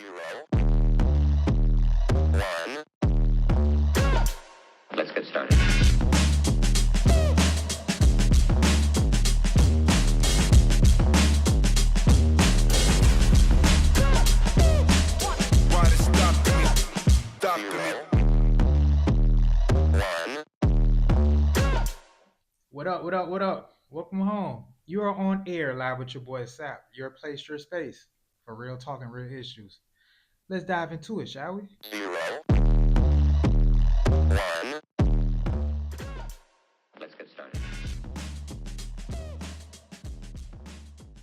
1. Let's get started. Why they stopping me? Stopping me. 1. What up, what up, what up? Welcome home. You are on air live with your boy Sap. Your place, your space. For real talk and real issues. Let's dive into it, shall we? 0. 1. Let's get started.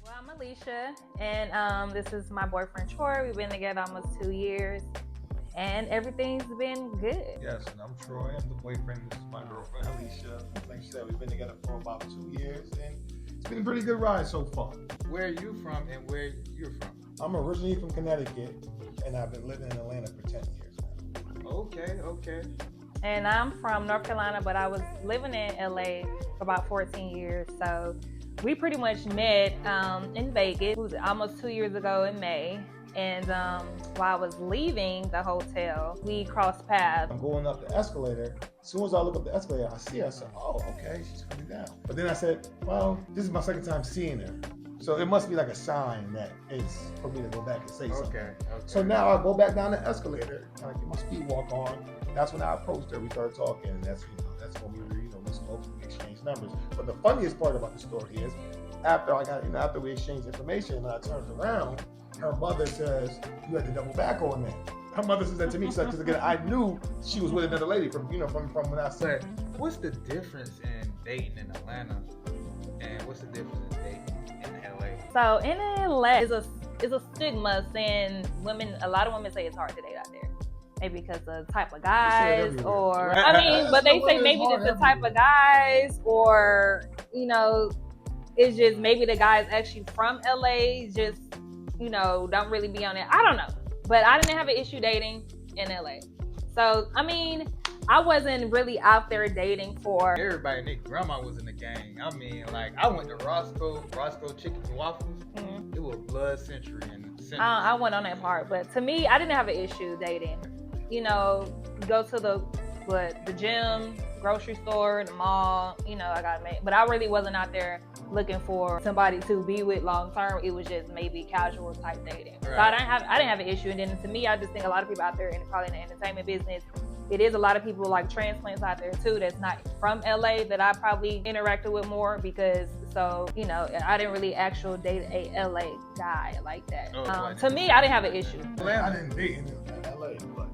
Well, I'm Alicia, and this is my boyfriend Troy. We've been together almost 2 years, and everything's been good. Yes, and I'm Troy. I'm the boyfriend. This is my girlfriend, Alicia. Like you said, we've been together for about 2 years, and it's been a pretty good ride so far. Where are you from and where you're from? I'm originally from Connecticut, and I've been living in Atlanta for 10 years now. Okay. And I'm from North Carolina, but I was living in LA for about 14 years. So we pretty much met in Vegas. It was almost 2 years ago in May. And while I was leaving the hotel, we crossed paths. I'm going up the escalator. As soon as I look up the escalator, I see her. I said, oh, okay, she's coming down. But then I said, well, this is my second time seeing her. So it must be like a sign that it's for me to go back and say something. Okay. So now I go back down the escalator, kind of get my speed walk on. That's when I approached her. We started talking, and that's when we spoke, we exchanged numbers. But the funniest part about the story is, after we exchanged information, and I turned around, her mother says, "You had to double back on that." Her mother says that to me, because again, I knew she was with another lady from when I said. But what's the difference in dating in Atlanta and what's the difference in dating in LA? So in LA is a stigma saying a lot of women say it's hard to date out there. Maybe because of the type of guys, or but they say maybe it's the type of guys, or it's just maybe the guys actually from LA just don't really be on it. I don't know, but I didn't have an issue dating in LA. So I wasn't really out there dating for Everybody and their grandma was in the gang. I went to Roscoe Chicken and Waffles. Mhm. It was Blood Century and I went on that part, but to me, I didn't have an issue dating. Go to the gym, grocery store, the mall. I got made, but I really wasn't out there looking for somebody to be with long term. It was just maybe casual type dating. Right. So I didn't have an issue. And then to me, I just think a lot of people out there, probably in the entertainment business, it is a lot of people like transplants out there too that's not from LA that I probably interacted with more because I didn't really actually date a LA guy like that. To me, I didn't have an issue. I didn't date in LA, but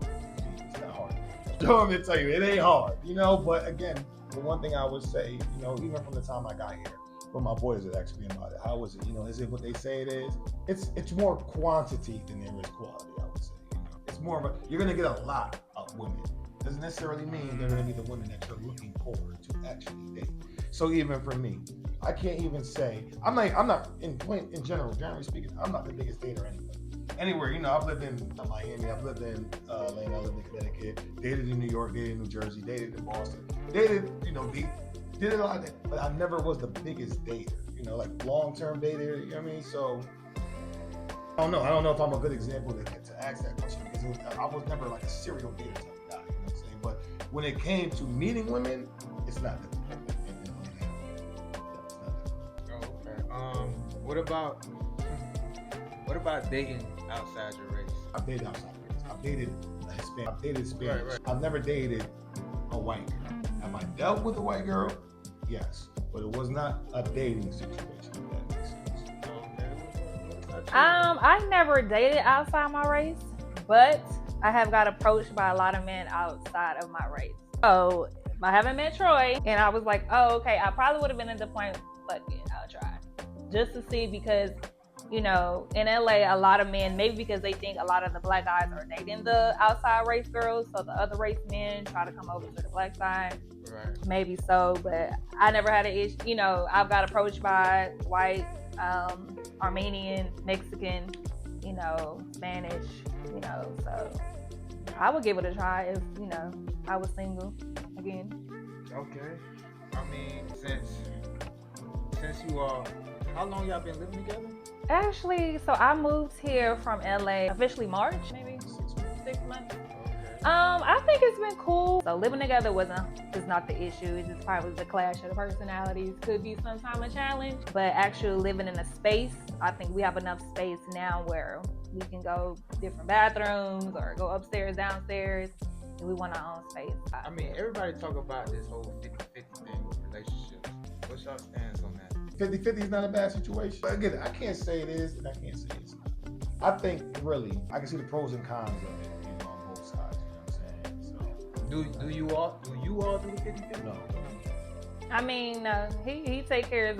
it's not hard. I'm gonna tell you, it ain't hard, But again, the one thing I would say, even from the time I got here, when my boys would ask me about it, how was it? Is it what they say it is? It's more quantity than there is quality. I would say. It's more of you're gonna get a lot of women. Doesn't necessarily mean they're gonna be the women that you're looking for to actually date. So even for me, I can't even say generally speaking, I'm not the biggest dater anyway. Anywhere, I've lived in Miami, I've lived in Atlanta, I lived in Connecticut, dated in New York, dated in New Jersey, dated in Boston, did a lot of that, but I never was the biggest dater, like long-term dater, So I don't know if I'm a good example to ask that question because I was never like a serial dater type of guy, you know what I'm saying? But when it came to meeting women, it's not difficult. What about dating outside your race? I've dated outside race. I've dated a Hispanic. I've dated Spanish. Right. I've never dated a white girl. Have I dealt with a white girl? Yes, but it was not a dating situation. If that makes sense. I never dated outside my race, but I have got approached by a lot of men outside of my race. So I haven't met Troy, and I was like, oh, okay, I probably would have been at the point, fuck it, I'll try. Just to see, because, in LA, a lot of men, maybe because they think a lot of the black guys are dating the outside race girls, so the other race men try to come over to the black side. Right. Maybe so, but I never had an issue. I've got approached by white, Armenian, Mexican, Spanish, so I would give it a try if, I was single again. Okay. Since you all, how long y'all been living together? Actually, so I moved here from LA officially March, maybe 6 months. I think it's been cool. So living together is not the issue. It's just probably the clash of the personalities could be sometimes a challenge. But actually living in a space, I think we have enough space now where we can go different bathrooms or go upstairs, downstairs. And we want our own space. I mean, everybody talk about this whole 50-50 thing with relationships. What's y'all stance on that? 50-50 is not a bad situation. But again, I can't say it is and I can't say it's not. I think really, I can see the pros and cons of it, you know, on both sides. You know what I'm saying? So, Do you all do the 50-50? no. I mean, he take care of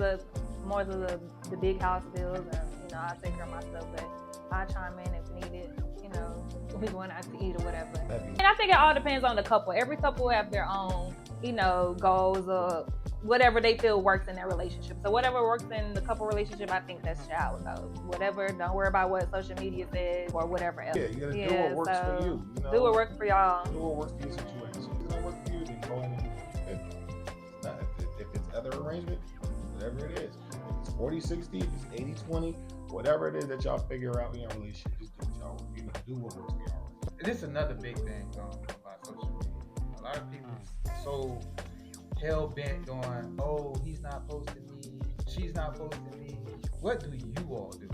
more of the big house bills, and you know I take care of myself, but I chime in if needed. You know, we going out to eat or whatever. And I think it all depends on the couple. Every couple have their own, you know, goals or whatever they feel works in their relationship. So whatever works in the couple relationship, I think that's how it goes. Whatever, don't worry about what social media says or whatever else. Yeah, you gotta do what works for you. You know? Do what works for y'all. Do what works for your situation. If it don't work for you, then go in and if it's other arrangement, whatever it is. If it's 40-60, if it's 80-20, whatever it is that y'all figure out in your relationship, just do what y'all, you know, do what works for y'all. This is another big thing about social media. A lot of people so hell bent on, oh, he's not posting me, she's not posting me. What do you all do?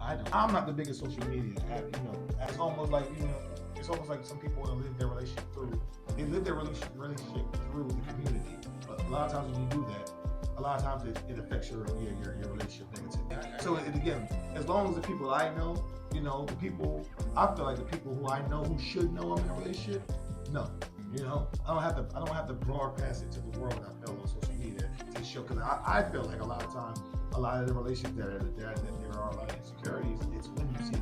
I don't. I'm not the biggest social media. You know, it's almost like it's almost like some people want to live their relationship through. They live their relationship through the community. But a lot of times when you do that, a lot of times it affects your relationship negatively. So again, as long as the people I know, you know, the people I feel like the people who I know who should know I'm in a relationship, no. You know, I don't have to broadcast it to the world. I feel on social media to show, because I feel like a lot of times, a lot of the relationships that there are a lot of insecurities. It's when you see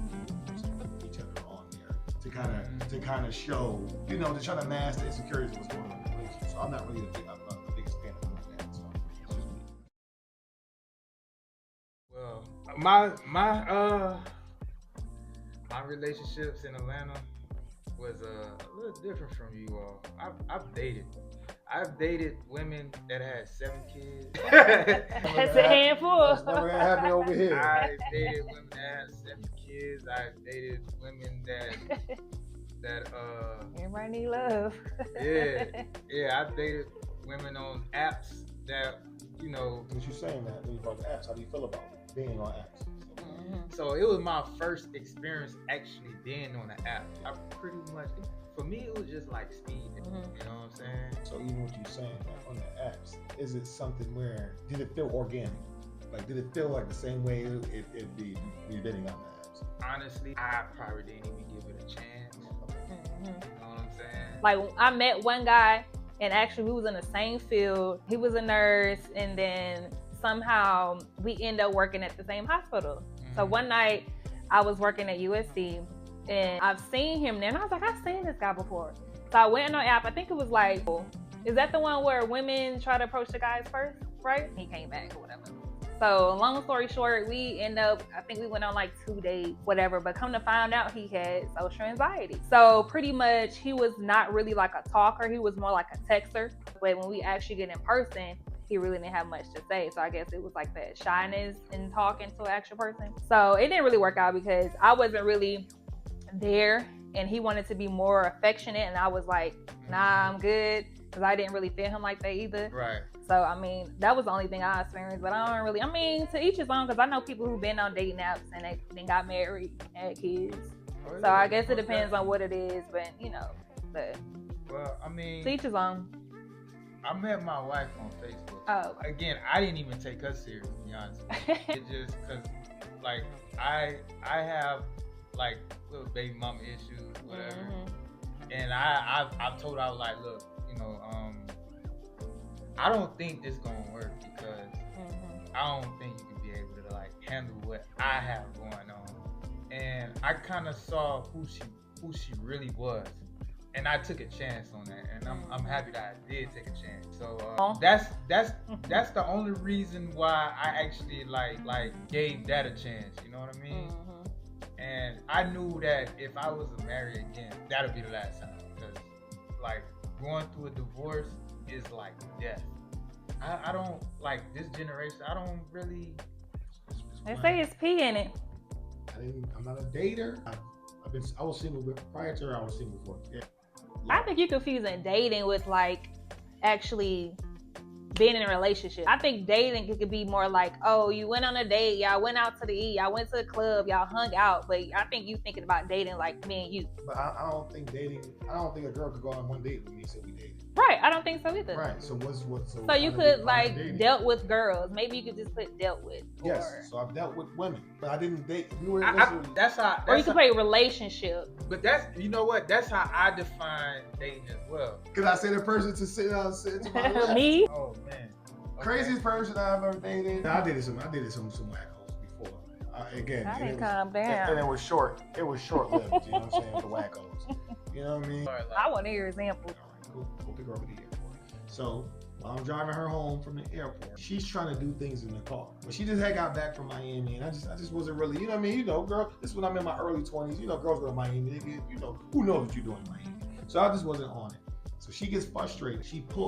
each other on there to kind of show, you know, to try to mask the insecurities of what's going on in the relationship. So I'm not really the biggest fan of doing that. So it's just me. Well, my relationships in Atlanta was a little different from you all. I've dated women that had 7 kids. That's a handful. That's never gonna happen over here. I dated women that had 7 kids. I dated women that Everybody need love. yeah. I've dated women on apps that, you know. Since you're saying that, when you brought the apps, how do you feel about being on apps? So it was my first experience actually being on an app. I pretty much, for me, it was just like speed. You know what I'm saying? So even what you're saying, like on the apps, is it something where, did it feel organic? Like, did it feel like the same way it'd be dating on the apps? Honestly, I probably didn't even give it a chance. You know what I'm saying? Like, I met one guy, and actually we was in the same field. He was a nurse, and then somehow we end up working at the same hospital. So one night I was working at USC, and I've seen him there, and I was like, I've seen this guy before. So I went on the app. I think it was like, is that the one where women try to approach the guys first, right? He came back or whatever. So long story short, we end up, I think we went on like 2 dates, whatever, but come to find out he had social anxiety. So pretty much he was not really like a talker. He was more like a texter. But when we actually get in person, he really didn't have much to say. So I guess it was like that shyness in talking to an actual person. So it didn't really work out because I wasn't really there, and he wanted to be more affectionate, and I was like, nah, I'm good, because I didn't really feel him like that either. Right. So I mean, that was the only thing I experienced, but I don't really, I mean, to each his own, because I know people who've been on dating apps and they then got married and had kids. So I guess it depends on what it is, but you know, but well, I mean, to each his own. I met my wife on Facebook. Oh. Again, I didn't even take her serious, to be honest. It's just because, like, I have like little baby mama issues, whatever. And I've told her, I was like, look, you know, I don't think this gonna work because I don't think you can be able to like handle what I have going on. And I kind of saw who she really was. And I took a chance on that, and I'm happy that I did take a chance. So that's the only reason why I actually like gave that a chance. You know what I mean? And I knew that if I was to marry again, that'll be the last time. Because like going through a divorce is like death. I don't like this generation. I don't really. It's They say it's pee in it. I'm not a dater. I was single prior to her. I was single for. Yeah. I think you're confusing dating with like actually being in a relationship. I think dating could be more like, oh, you went on a date, y'all went out to the eat, y'all went to the club, y'all hung out. But I think you thinking about dating like me and you. But I don't think a girl could go on one date with me and say we dated. Right, I don't think so either. Right. So So you could like dealt with girls. Maybe you could just put dealt with. Yes. So I've dealt with women, but I didn't date. That's how. Or you could put relationship. But you know what? That's how I define dating as well. Because I say the person to sit to my left. Me? Oh man. Okay. Craziest person I've ever dated. I did some wackos before. Again, I didn't calm down. And it was short. It was short lived. You know what I'm saying? With the wackos. You know what I mean? I want to hear examples. All right, go pick her up at the airport. So while I'm driving her home from the airport, she's trying to do things in the car. But she just had got back from Miami, and I just wasn't really, you know what I mean? You know, girl, this is when I'm in my early 20s. You know, girls go to Miami. They get, you know, who knows what you're doing in Miami? So I just wasn't on it. So she gets frustrated.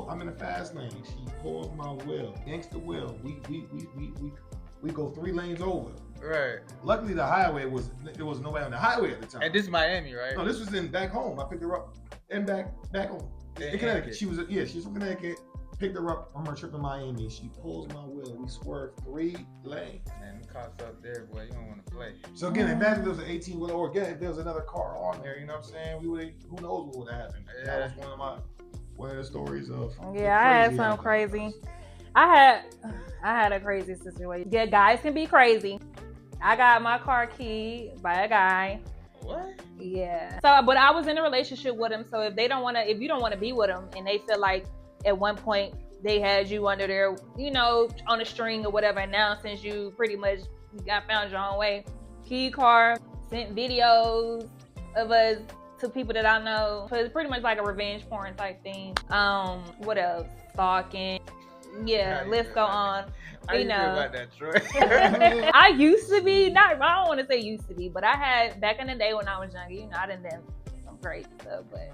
I'm in the fast lane. She pulls my wheel, yanks the wheel. We go 3 lanes over. Right. Luckily, there was nobody on the highway at the time. And this is Miami, right? No, this was back home. I picked her up and back home in Connecticut. She was from Connecticut. Picked her up from her trip to Miami. She pulls my wheel. We swerved 3 lanes. Man, the cops up there, boy, you don't want to play. So again, imagine there was an 18-wheeler, or again, if there was another car on there, you know what I'm saying? Who knows what would have happened? Yeah. That was one of the stories of. Yeah, I had some crazy. I had a crazy situation. Yeah, guys can be crazy. I got my car keyed by a guy. What? Yeah. So, but I was in a relationship with him. So if you don't want to be with them, and they feel like at one point they had you under their, you know, on a string or whatever, and now since you pretty much got found your own way, key car, sent videos of us to people that I know. So it's pretty much like a revenge porn type thing. What else? Stalking. Yeah, let's go on. I didn't feel about that, Troy. I used to be, I don't want to say used to be, but I had, back in the day when I was younger, you know, I done done some crazy stuff, but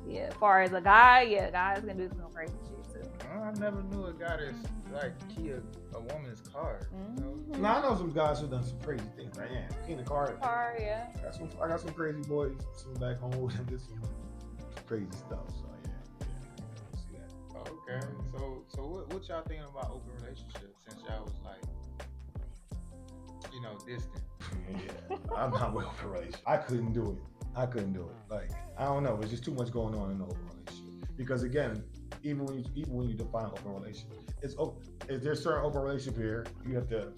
yeah, as far as a guy, yeah, guys can do some crazy shit too. I never knew a guy that's like key a woman's car. You know? No, I know some guys who done some crazy things. Like, yeah, keying the car. Yeah. I got some crazy boys, some back home with them, did some crazy stuff. So yeah, I see that. Okay, so what y'all thinking about open relationships since y'all was like, you know, distant? Yeah, I'm not with open relationship. I couldn't do it. Like, I don't know. It's just too much going on in the open relationship. Because again, even when you define open relationship, is there certain open relationship here? You have to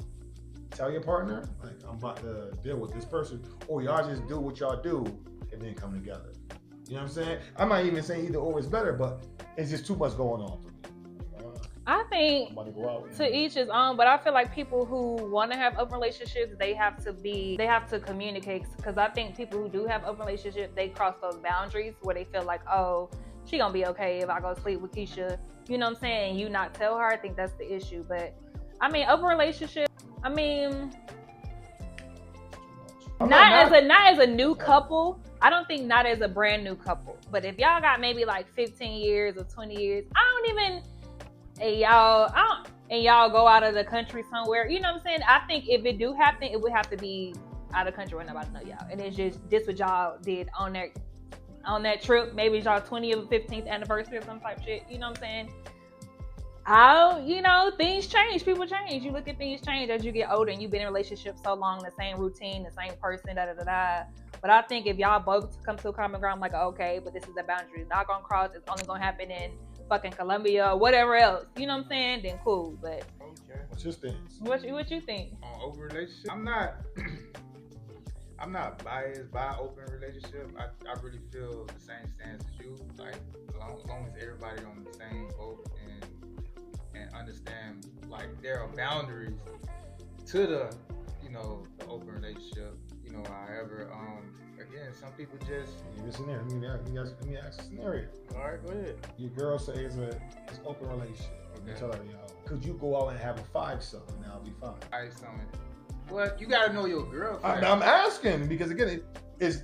tell your partner, like, I'm about to deal with this person, or y'all just do what y'all do and then come together. You know what I'm saying? I'm not even saying either or is better, but it's just too much going on for me. I think to each his own, but I feel like people who want to have open relationships, they have to communicate, because I think people who do have open relationships, they cross those boundaries where they feel like, oh, she gonna be okay if I go sleep with Keisha, you know what I'm saying, and you not tell her. I think that's the issue. But I mean, open relationship, I mean, not as a new couple. I don't think not as a brand new couple, but if y'all got maybe like 15 years or 20 years, and y'all go out of the country somewhere, you know what I'm saying? I think if it do happen, it would have to be out of the country where nobody know y'all. And it's just this what y'all did on that trip. Maybe y'all 20th or 15th anniversary or some type shit. You know what I'm saying? You know, things change. People change. You look at things change as you get older, and you've been in a relationship so long, the same routine, the same person, da-da-da-da. But I think if y'all both come to a common ground, like, okay, but this is the boundary. It's not gonna cross. It's only gonna happen in fucking Colombia or whatever else. You know what I'm saying? Then cool. But okay. What's your stance? What you think? On open relationship, I'm not biased by open relationship. I really feel the same stance as you. Like, as long as everybody on the same boat and understand, like, there are boundaries to the, you know, the open relationship. You know, however, again, some people just. Listen there. Let me ask a scenario. All right, go ahead. Your girl says it's open relationship. Okay. Tell her, could you go out and have a 5-some and I'll be fine? 5-some. Well, you gotta know your girl. I'm asking because again, it's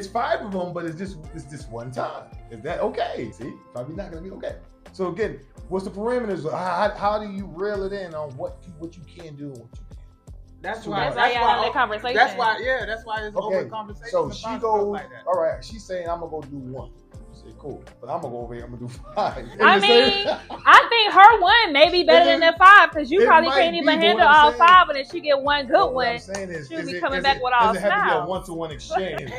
5 of them, but it's just one time. Is that okay? See, probably not gonna be okay. So again, what's the parameters? How do you reel it in on what you can do and what you can't? That's Too why. much. That's why y'all have that conversation. That's why. Yeah, that's why it's Okay, open conversation. so about she stuff goes, like that. all right, she's saying I'm gonna go do 1. I say, cool, but I'm gonna go over here, I'm gonna do 5. I mean, I think her 1 may be better than the 5 because you It probably might can't be, even but handle what I'm all saying- 5, and then she get 1 good What one. I'm saying is, she'll be it- coming is back it- with all does it have to be a smiles. 1-to-1 exchange?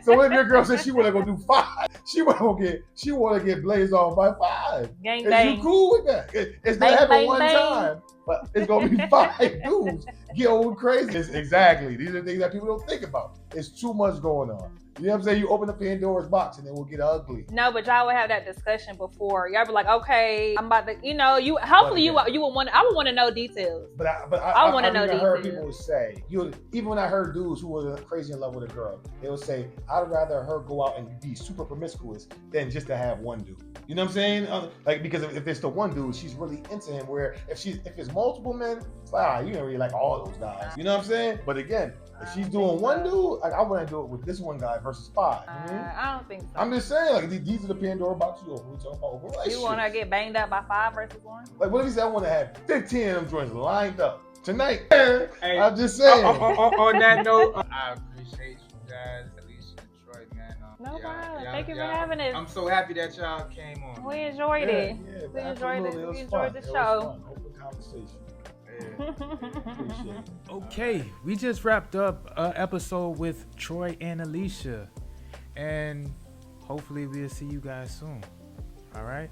So what if your girl says she wanna go do 5? She wanna get blazed off by 5. Gang Is bang. you cool with that? It's Bang, gonna happen bang, one bang. time, but it's gonna be 5 dudes going crazy. Exactly. These are things that people don't think about. It's too much going on. You know what I'm saying? You open the Pandora's box and then we'll get ugly. No, but y'all would have that discussion before. Y'all be like, okay, I'm about to, you. Hopefully, you would want. I would want to know details. But I I wanna know even heard details. people say, even when I heard dudes who were crazy in love with a girl, they would say, I'd rather her go out and be super promiscuous than just to have 1 dude. You know what I'm saying? Like, because if it's the 1 dude, she's really into him. Where if it's multiple men, it's like, you don't really like all those guys. You know what I'm saying? But again, if she's doing 1 dude, like, I want to do it with this 1 guy versus 5. I don't think so. I'm just saying, like, these are the Pandora boxes you open. We talking about open relationships. You want to get banged up by 5 versus 1? Like, what if he said I want to have 15 of them joints lined up tonight? Hey, I'm just saying. on that note, I appreciate you guys, Alicia, Troy, man. No problem. y'all- Thank you for y'all- having us. I'm so happy that y'all came on. We enjoyed it. Yeah, We enjoyed absolutely. it. It was We enjoyed fun. the It was show. fun. Open conversation. Yeah. Appreciate it. Okay, we just wrapped up an episode with Troy and Alicia, and hopefully we'll see you guys soon. All right.